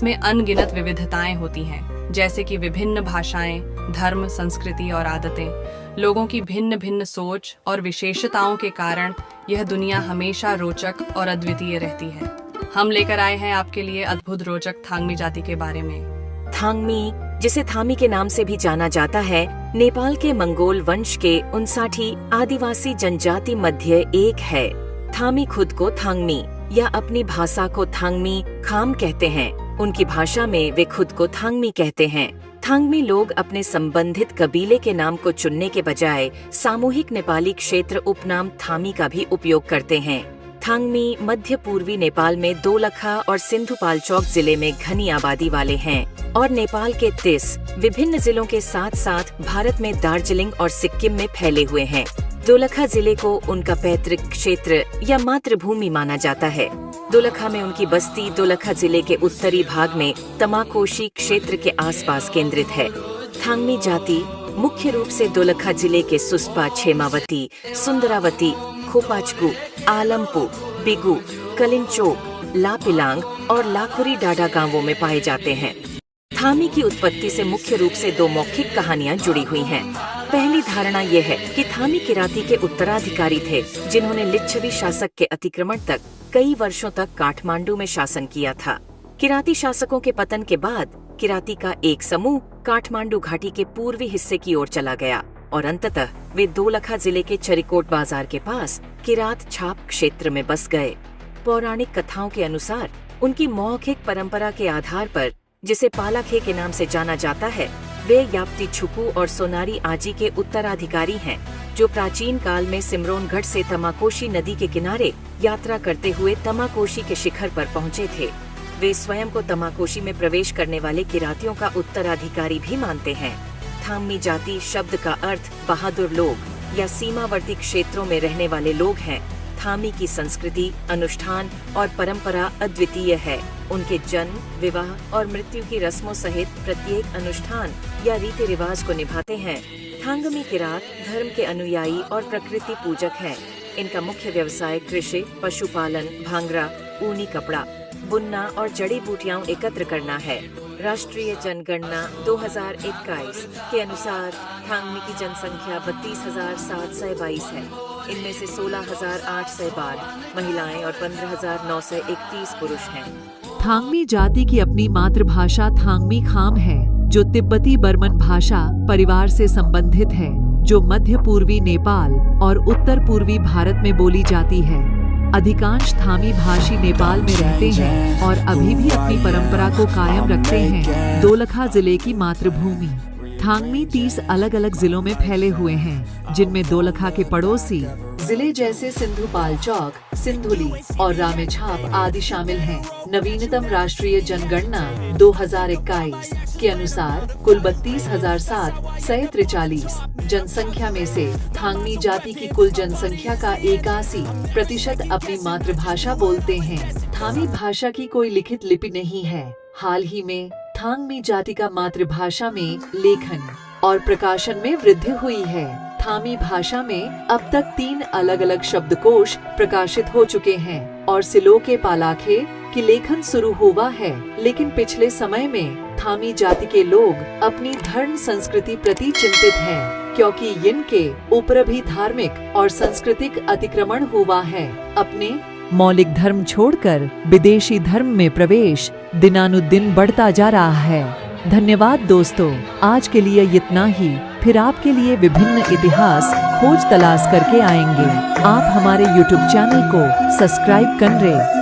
जिसमें अनगिनत विविधताएं होती हैं, जैसे कि विभिन्न भाषाएं, धर्म, संस्कृति और आदतें। लोगों की भिन्न भिन्न सोच और विशेषताओं के कारण यह दुनिया हमेशा रोचक और अद्वितीय रहती है। हम लेकर आए हैं आपके लिए अद्भुत रोचक थांगमी जाति के बारे में। थांगमी, जिसे थामी के नाम से भी जाना जाता है, नेपाल के मंगोल वंश के 59 आदिवासी जनजाति मध्य एक है। थामी खुद को थांगमी या अपनी भाषा को थांगमी खाम कहते हैं। उनकी भाषा में वे खुद को थांगमी कहते हैं। थांगमी लोग अपने संबंधित कबीले के नाम को चुनने के बजाय सामूहिक नेपाली क्षेत्र उपनाम थामी का भी उपयोग करते हैं। थांगमी मध्य पूर्वी नेपाल में दोलखा और सिन्धुपाल्चोक जिले में घनी आबादी वाले हैं और नेपाल के 30 विभिन्न जिलों के साथ साथ भारत में दार्जिलिंग और सिक्किम में फैले हुए हैं। दोलखा जिले को उनका पैतृक क्षेत्र या मातृभूमि माना जाता है। दोलखा में उनकी बस्ती दोलखा जिले के उत्तरी भाग में तमाकोशी क्षेत्र के आसपास केंद्रित है। थांगमी जाति मुख्य रूप से दोलखा जिले के सुस्पा, क्षेमावती, सुंदरावती, खोपाचकू, आलमपु, बिगु, कलिंचोक, लापिलांग और लाखुरी डाडा गांवों में पाए जाते हैं। थामी की उत्पत्ति से मुख्य रूप से 2 मौखिक कहानियां जुड़ी हुई हैं। पहली धारणा यह है कि थामी किराती के उत्तराधिकारी थे, जिन्होंने लिच्छवी शासक के अतिक्रमण तक कई वर्षों तक काठमांडू में शासन किया था। किराती शासकों के पतन के बाद किराती का एक समूह काठमांडू घाटी के पूर्वी हिस्से की ओर चला गया और अंततः वे दोलखा जिले के चरिकोट बाजार के पास किरात छाप क्षेत्र में बस गए। पौराणिक कथाओं के अनुसार उनकी मौखिक परंपरा के आधार पर, जिसे पालाखे के नाम से जाना जाता है, वे याप्ती छुकू और सोनारी आजी के उत्तराधिकारी हैं, जो प्राचीन काल में सिमरोनगढ़ से तमाकोशी नदी के किनारे यात्रा करते हुए तमाकोशी के शिखर पर पहुँचे थे। वे स्वयं को तमाकोशी में प्रवेश करने वाले किरातियों का उत्तराधिकारी भी मानते हैं। थामी जाति शब्द का अर्थ बहादुर लोग या सीमावर्ती क्षेत्रों में रहने वाले लोग हैं। थामी की संस्कृति, अनुष्ठान और परंपरा अद्वितीय है। उनके जन्म, विवाह और मृत्यु की रस्मों सहित प्रत्येक अनुष्ठान या रीति रिवाज को निभाते हैं। थांगमी किरात धर्म के अनुयायी और प्रकृति पूजक हैं। इनका मुख्य व्यवसाय कृषि, पशुपालन, भांगरा, ऊनी कपड़ा, बुनना और जड़ी बूटियां एकत्र करना है। राष्ट्रीय जनगणना 2021 के अनुसार थांगमी की जनसंख्या 32,722 है। इनमें से 16,812 महिलाएं और 15,931 पुरुष हैं। थांगमी जाति की अपनी मातृभाषा थांगमी खाम है, जो तिब्बती बर्मन भाषा परिवार से संबंधित है, जो मध्य पूर्वी नेपाल और उत्तर पूर्वी भारत में बोली जाती है। अधिकांश थामी भाषी नेपाल में रहते हैं और अभी भी अपनी परंपरा को कायम रखते हैं। दोलखा जिले की मातृभूमि थांगमी 30 अलग अलग जिलों में फैले हुए हैं, जिनमें दोलखा के पड़ोसी जिले जैसे सिन्धुपाल्चोक, सिन्धुली और रामेछाप आदि शामिल हैं। नवीनतम राष्ट्रीय जनगणना 2021 के अनुसार कुल 32,743 जनसंख्या में से थांगमी जाति की कुल जनसंख्या का 81% अपनी मातृभाषा बोलते हैं। थामी भाषा की कोई लिखित लिपि नहीं है। हाल ही में थांगमी जाति का मातृभाषा में लेखन और प्रकाशन में वृद्धि हुई है। थामी भाषा में अब तक 3 अलग अलग शब्दकोश प्रकाशित हो चुके हैं और सिलो के पालाखे की लेखन शुरू हुआ है। लेकिन पिछले समय में थामी जाति के लोग अपनी धर्म संस्कृति प्रति चिंतित हैं, क्योंकि इनके ऊपर भी धार्मिक और सांस्कृतिक अतिक्रमण हुआ है। अपने मौलिक धर्म छोड़कर विदेशी धर्म में प्रवेश दिनानुदिन बढ़ता जा रहा है। धन्यवाद दोस्तों, आज के लिए इतना ही। फिर आपके लिए विभिन्न इतिहास खोज तलाश करके आएंगे। आप हमारे YouTube चैनल को सब्सक्राइब कर रहे।